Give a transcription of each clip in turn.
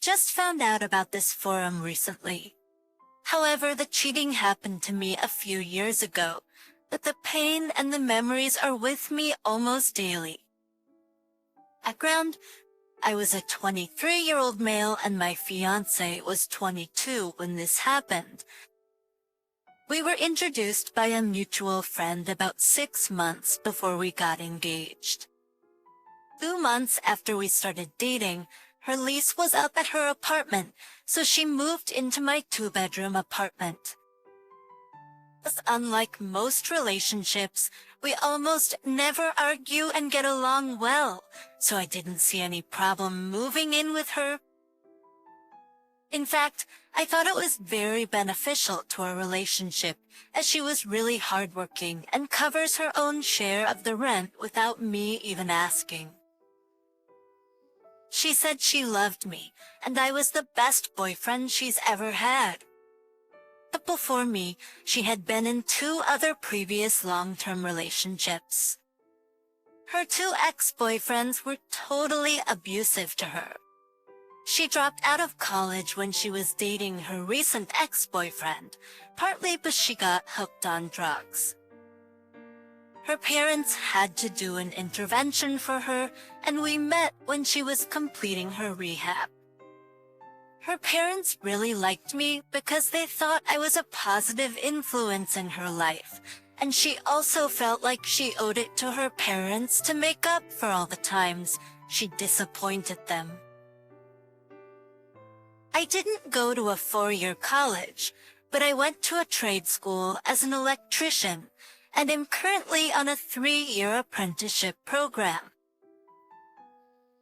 just found out about this forum recently. However, the cheating happened to me a few years ago, but the pain and the memories are with me almost daily. Background: I was a 23-year-old male and my fiancé was 22 when this happened. We were introduced by a mutual friend about 6 months before we got engaged. 2 months after we started dating, her lease was up at her apartment, so she moved into my 2-bedroom apartment. Thus, unlike most relationships, we almost never argue and get along well, so I didn't see any problem moving in with her. In fact, I thought it was very beneficial to our relationship, as she was really hardworking and covers her own share of the rent without me even asking. She said she loved me, and I was the best boyfriend she's ever had. But before me, she had been in 2 other previous long-term relationships. Her 2 ex-boyfriends were totally abusive to her. She dropped out of college when she was dating her recent ex-boyfriend, partly because she got hooked on drugs. Her parents had to do an intervention for her, and we met when she was completing her rehab. Her parents really liked me because they thought I was a positive influence in her life, and she also felt like she owed it to her parents to make up for all the times she disappointed them. I didn't go to a 4-year college, but I went to a trade school as an electrician, and am currently on a 3-year apprenticeship program.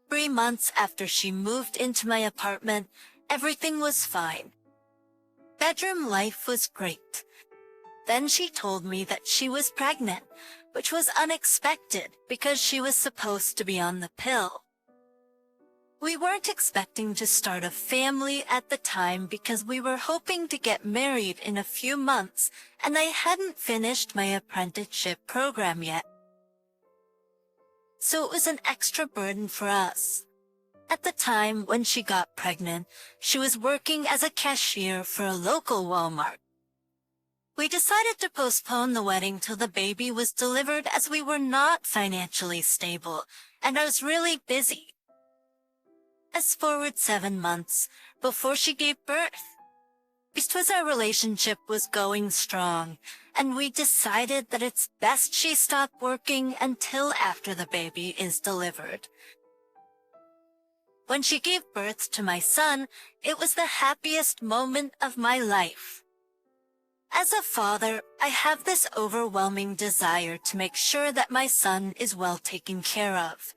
3 months after she moved into my apartment, everything was fine. Bedroom life was great. Then she told me that she was pregnant, which was unexpected because she was supposed to be on the pill. We weren't expecting to start a family at the time because we were hoping to get married in a few months, and I hadn't finished my apprenticeship program yet. So it was an extra burden for us. At the time when she got pregnant, she was working as a cashier for a local Walmart. We decided to postpone the wedding till the baby was delivered as we were not financially stable, and I was really busy. Fast forward 7 months before she gave birth. Just as our relationship was going strong, and we decided that it's best she stop working until after the baby is delivered. When she gave birth to my son, it was the happiest moment of my life. As a father, I have this overwhelming desire to make sure that my son is well taken care of.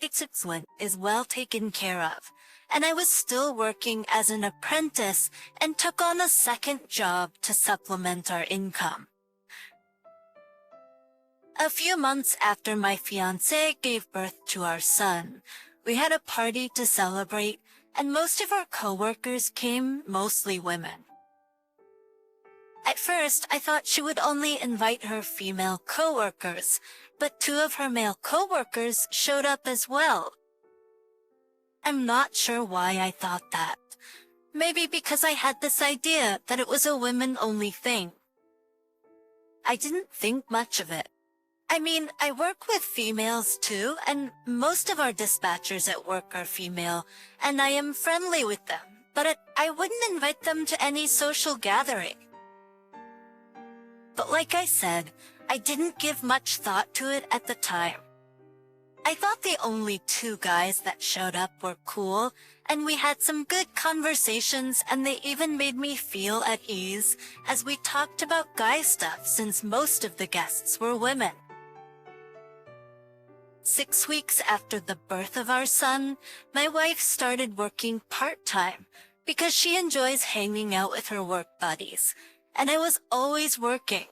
Excellent is well taken care of, and I was still working as an apprentice and took on a second job to supplement our income. A few months after my fiancé gave birth to our son, we had a party to celebrate, and most of our co-workers came, mostly women. At first, I thought she would only invite her female co-workers, but 2 of her male co-workers showed up as well. I'm not sure why I thought that. Maybe because I had this idea that it was a women-only thing. I didn't think much of it. I mean, I work with females too, and most of our dispatchers at work are female, and I am friendly with them, but I wouldn't invite them to any social gathering. But like I said, I didn't give much thought to it at the time. I thought the only 2 guys that showed up were cool, and we had some good conversations, and they even made me feel at ease as we talked about guy stuff since most of the guests were women. 6 weeks after the birth of our son, my wife started working part-time because she enjoys hanging out with her work buddies, and I was always working.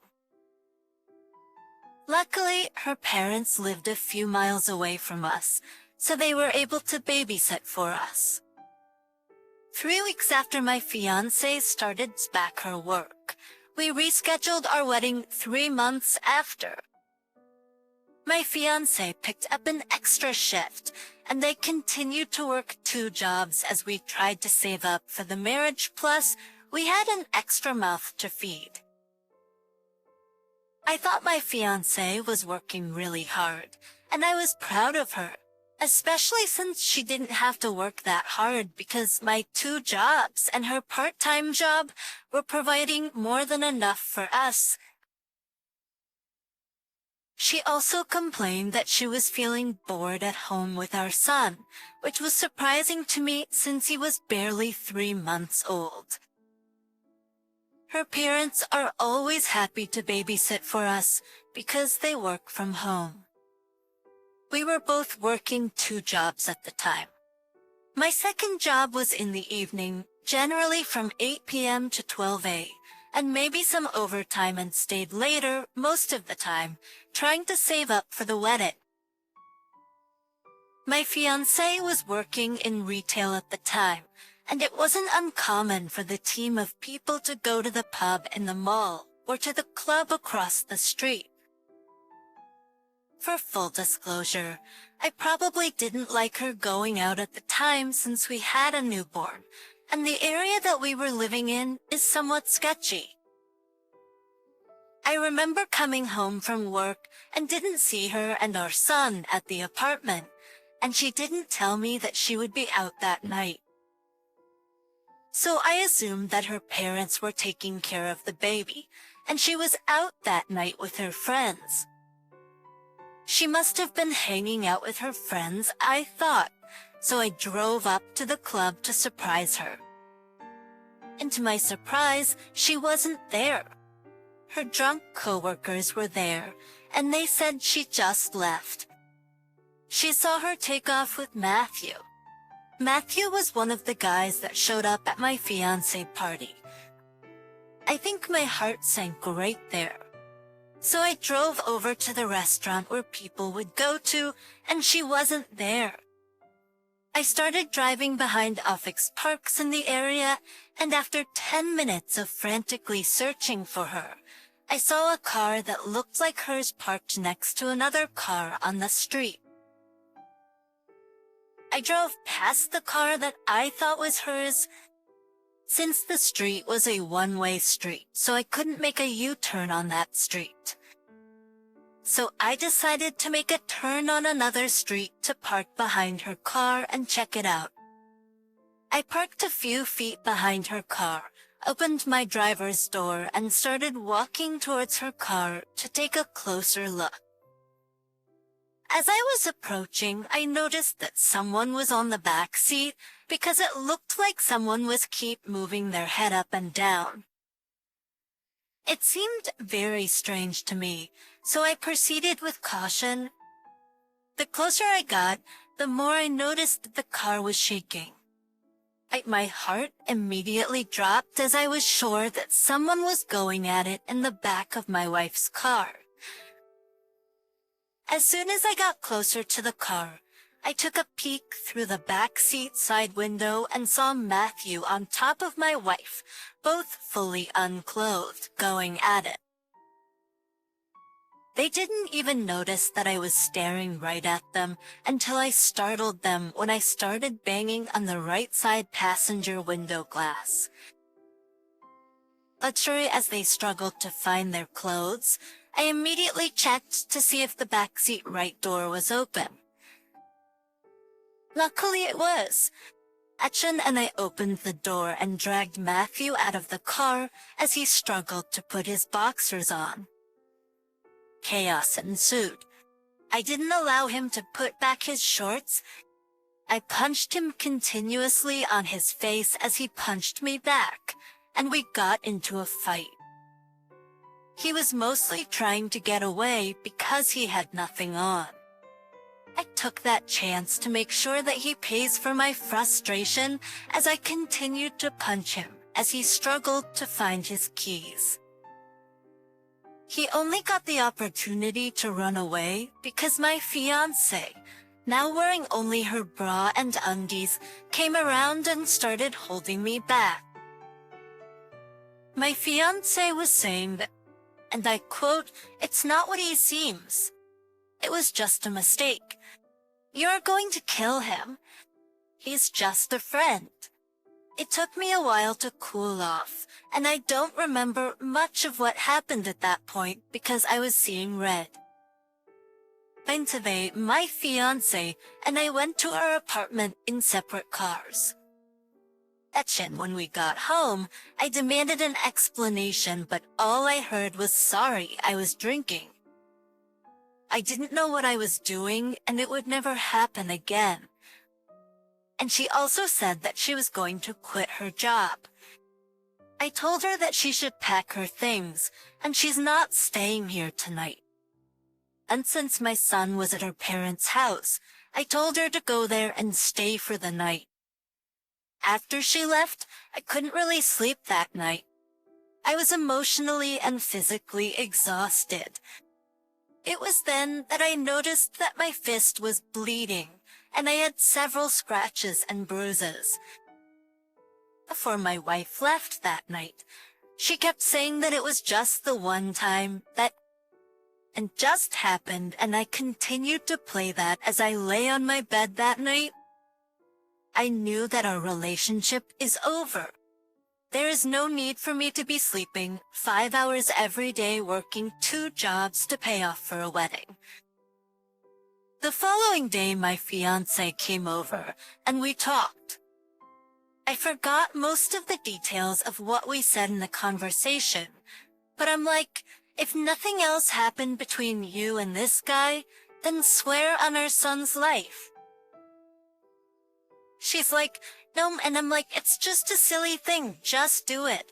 Luckily, her parents lived a few miles away from us, so they were able to babysit for us. 3 weeks after my fiancé started back her work, we rescheduled our wedding 3 months after. My fiancé picked up an extra shift, and they continued to work 2 jobs as we tried to save up for the marriage, plus we had an extra mouth to feed. I thought my fiancé was working really hard, and I was proud of her, especially since she didn't have to work that hard because my 2 jobs and her part-time job were providing more than enough for us. She also complained that she was feeling bored at home with our son, which was surprising to me since he was barely 3 months old. Her parents are always happy to babysit for us because they work from home. We were both working 2 jobs at the time. My second job was in the evening, generally from 8 p.m. to 12 a.m., and maybe some overtime, and stayed later most of the time, trying to save up for the wedding. My fiancé was working in retail at the time, and it wasn't uncommon for the team of people to go to the pub in the mall or to the club across the street. For full disclosure, I probably didn't like her going out at the time since we had a newborn, and the area that we were living in is somewhat sketchy. I remember coming home from work and didn't see her and our son at the apartment, and she didn't tell me that she would be out that night. So I assumed that her parents were taking care of the baby, and she was out that night with her friends. She must have been hanging out with her friends, I thought, so I drove up to the club to surprise her. And to my surprise, she wasn't there. Her drunk coworkers were there, and they said she just left. She saw her take off with Matthew. Matthew was one of the guys that showed up at my fiancé party. I think my heart sank right there. So I drove over to the restaurant where people would go to, and she wasn't there. I started driving behind Affix Parks in the area, and after 10 minutes of frantically searching for her, I saw a car that looked like hers parked next to another car on the street. I drove past the car that I thought was hers, since the street was a one-way street, so I couldn't make a U-turn on that street. So I decided to make a turn on another street to park behind her car and check it out. I parked a few feet behind her car, opened my driver's door, and started walking towards her car to take a closer look. As I was approaching, I noticed that someone was on the back seat because it looked like someone was keep moving their head up and down. It seemed very strange to me, so I proceeded with caution. The closer I got, the more I noticed that the car was shaking. My heart immediately dropped as I was sure that someone was going at it in the back of my wife's car. As soon as I got closer to the car, I took a peek through the backseat side window and saw Matthew on top of my wife, both fully unclothed, going at it. They didn't even notice that I was staring right at them until I startled them when I started banging on the right side passenger window glass. Literally, as they struggled to find their clothes, I immediately checked to see if the backseat right door was open. Luckily it was. Action, and I opened the door and dragged Matthew out of the car as he struggled to put his boxers on. Chaos ensued. I didn't allow him to put back his shorts. I punched him continuously on his face as he punched me back, and we got into a fight. He was mostly trying to get away because he had nothing on. I took that chance to make sure that he pays for my frustration as I continued to punch him as he struggled to find his keys. He only got the opportunity to run away because my fiancé, now wearing only her bra and undies, came around and started holding me back. My fiancé was saying that, and I quote, "It's not what he seems." It was just a mistake. You're going to kill him. He's just a friend. It took me a while to cool off, and I don't remember much of what happened at that point because I was seeing red. Today, my fiancé and I went to our apartment in separate cars. When we got home, I demanded an explanation, but all I heard was sorry, I was drinking. I didn't know what I was doing, and it would never happen again. And she also said that she was going to quit her job. I told her that she should pack her things, and she's not staying here tonight. And since my son was at her parents' house, I told her to go there and stay for the night. After she left, I couldn't really sleep that night. I was emotionally and physically exhausted. It was then that I noticed that my fist was bleeding, and I had several scratches and bruises. Before my wife left that night, she kept saying that it was just the one time that and just happened, and I continued to play that as I lay on my bed that night. I knew that our relationship is over. There is no need for me to be sleeping 5 hours every day working 2 jobs to pay off for a wedding. The following day, my fiancé came over, and we talked. I forgot most of the details of what we said in the conversation, but I'm like, if nothing else happened between you and this guy, then swear on our son's life. She's like, no, and I'm like, it's just a silly thing, just do it.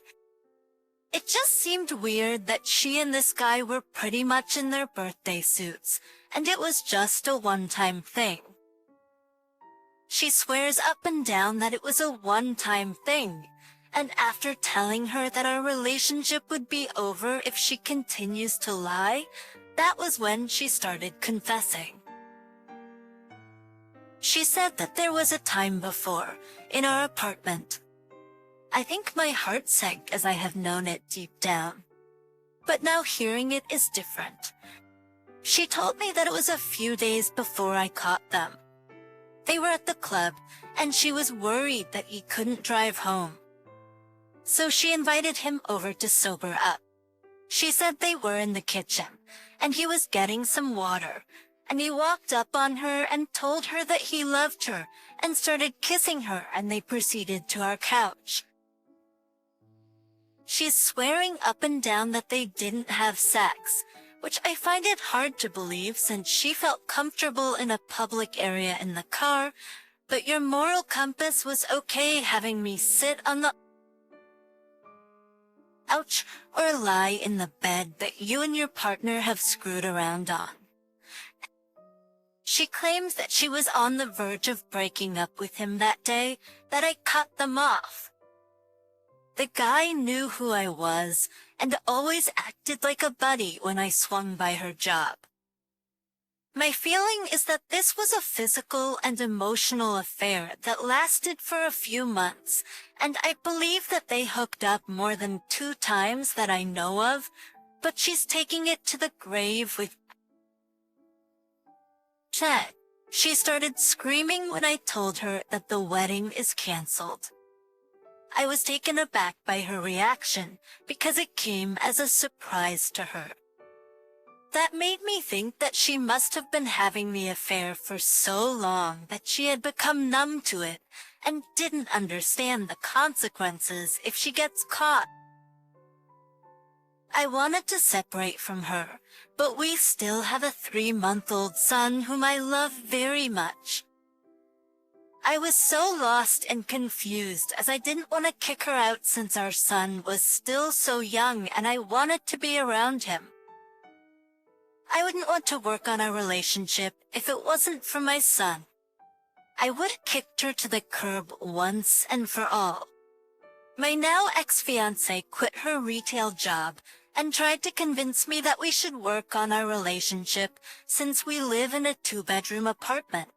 It just seemed weird that she and this guy were pretty much in their birthday suits, and it was just a one-time thing. She swears up and down that it was a one-time thing, and after telling her that our relationship would be over if she continues to lie, that was when she started confessing. She said that there was a time before, in our apartment. I think my heart sank as I have known it deep down. But now hearing it is different. She told me that it was a few days before I caught them. They were at the club, and she was worried that he couldn't drive home. So she invited him over to sober up. She said they were in the kitchen, and he was getting some water, and he walked up on her and told her that he loved her and started kissing her, and they proceeded to our couch. She's swearing up and down that they didn't have sex, which I find it hard to believe since she felt comfortable in a public area in the car, but your moral compass was okay having me sit on the couch or lie in the bed that you and your partner have screwed around on. She claims that she was on the verge of breaking up with him that day, that I cut them off. The guy knew who I was and always acted like a buddy when I swung by her job. My feeling is that this was a physical and emotional affair that lasted for a few months, and I believe that they hooked up more than 2 times that I know of, but she's taking it to the grave with Chad. She started screaming when I told her that the wedding is canceled. I was taken aback by her reaction because it came as a surprise to her. That made me think that she must have been having the affair for so long that she had become numb to it and didn't understand the consequences if she gets caught. I wanted to separate from her, but we still have a 3-month-old son whom I love very much. I was so lost and confused as I didn't want to kick her out since our son was still so young and I wanted to be around him. I wouldn't want to work on our relationship if it wasn't for my son. I would have kicked her to the curb once and for all. My now ex-fiancé quit her retail job and tried to convince me that we should work on our relationship since we live in a 2-bedroom apartment.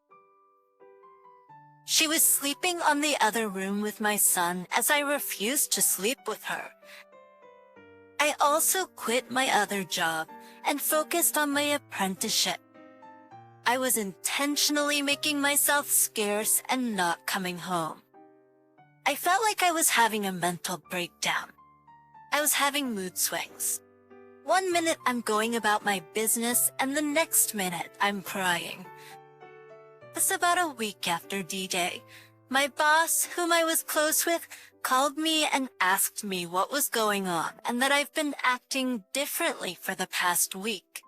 She was sleeping on the other room with my son as I refused to sleep with her. I also quit my other job and focused on my apprenticeship. I was intentionally making myself scarce and not coming home. I felt like I was having a mental breakdown. I was having mood swings. One minute I'm going about my business and the next minute I'm crying. It was about a week after D-Day. My boss, whom I was close with, called me and asked me what was going on and that I've been acting differently for the past week.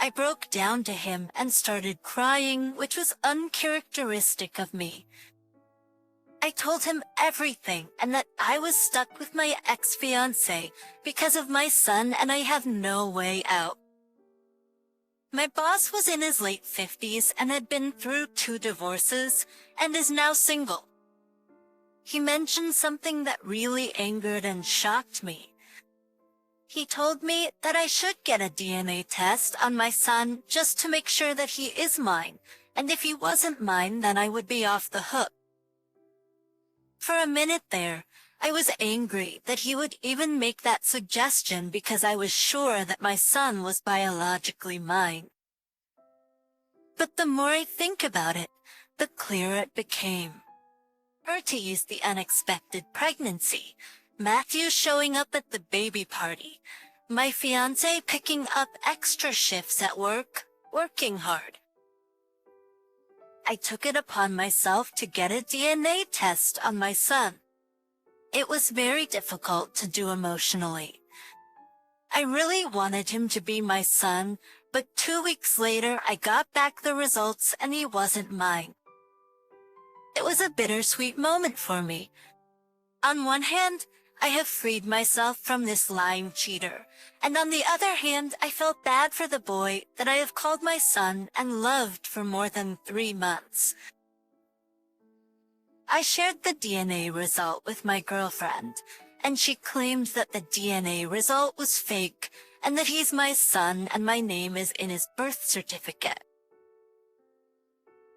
I broke down to him and started crying, which was uncharacteristic of me. I told him everything and that I was stuck with my ex-fiancé because of my son and I have no way out. My boss was in his late 50s and had been through 2 divorces and is now single. He mentioned something that really angered and shocked me. He told me that I should get a DNA test on my son just to make sure that he is mine, and if he wasn't mine, then I would be off the hook. For a minute there, I was angry that he would even make that suggestion because I was sure that my son was biologically mine. But the more I think about it, the clearer it became. To use the unexpected pregnancy, Matthew showing up at the baby party, my fiancé picking up extra shifts at work, working hard. I took it upon myself to get a DNA test on my son. It was very difficult to do emotionally. I really wanted him to be my son, but 2 weeks later I got back the results and he wasn't mine. It was a bittersweet moment for me. On one hand, I have freed myself from this lying cheater, and on the other hand, I felt bad for the boy that I have called my son and loved for more than 3 months. I shared the DNA result with my girlfriend, and she claimed that the DNA result was fake and that he's my son and my name is in his birth certificate.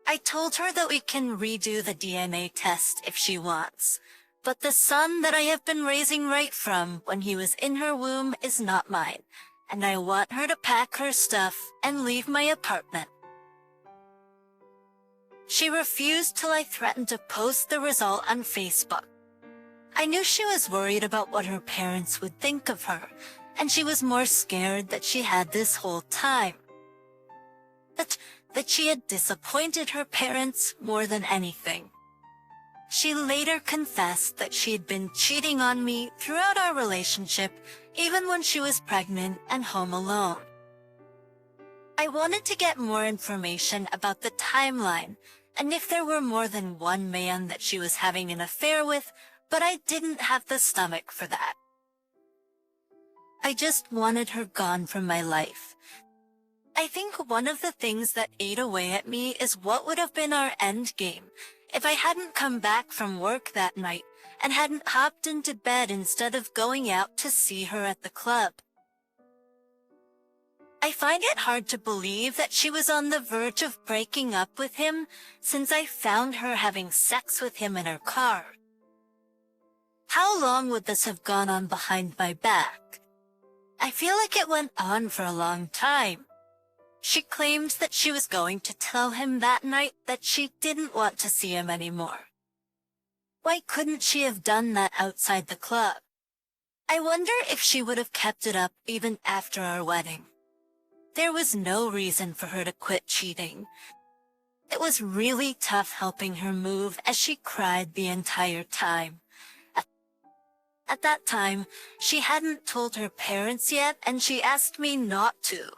I told her that we can redo the DNA test if she wants, but the son that I have been raising right from when he was in her womb is not mine, and I want her to pack her stuff and leave my apartment. She refused till I threatened to post the result on Facebook. I knew she was worried about what her parents would think of her, and she was more scared that she had this whole time. That she had disappointed her parents more than anything. She later confessed that she had been cheating on me throughout our relationship, even when she was pregnant and home alone. I wanted to get more information about the timeline, and if there were more than one man that she was having an affair with, but I didn't have the stomach for that. I just wanted her gone from my life. I think one of the things that ate away at me is what would have been our end game if I hadn't come back from work that night and hadn't hopped into bed instead of going out to see her at the club. I find it hard to believe that she was on the verge of breaking up with him since I found her having sex with him in her car. How long would this have gone on behind my back? I feel like it went on for a long time. She claimed that she was going to tell him that night that she didn't want to see him anymore. Why couldn't she have done that outside the club? I wonder if she would have kept it up even after our wedding. There was no reason for her to quit cheating. It was really tough helping her move as she cried the entire time. At that time, she hadn't told her parents yet and she asked me not to.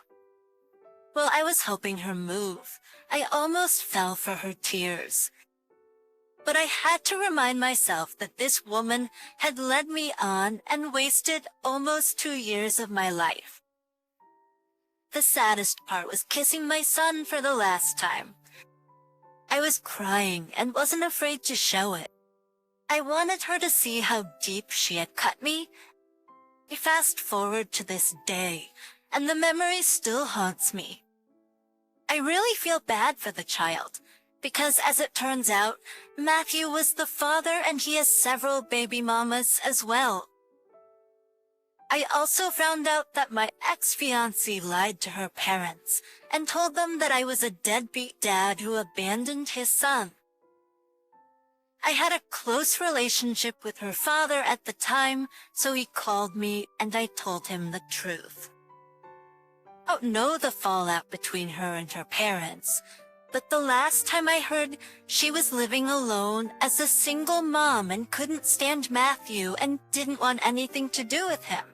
While I was helping her move, I almost fell for her tears. But I had to remind myself that this woman had led me on and wasted almost 2 years of my life. The saddest part was kissing my son for the last time. I was crying and wasn't afraid to show it. I wanted her to see how deep she had cut me. I fast forward to this day, and the memory still haunts me. I really feel bad for the child, because as it turns out, Matthew was the father and he has several baby mamas as well. I also found out that my ex-fiancé lied to her parents and told them that I was a deadbeat dad who abandoned his son. I had a close relationship with her father at the time, so he called me and I told him the truth. I don't know the fallout between her and her parents, but the last time I heard, she was living alone as a single mom and couldn't stand Matthew and didn't want anything to do with him.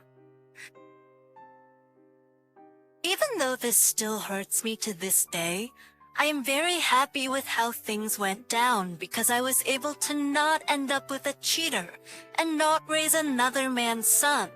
Even though this still hurts me to this day, I am very happy with how things went down because I was able to not end up with a cheater and not raise another man's son.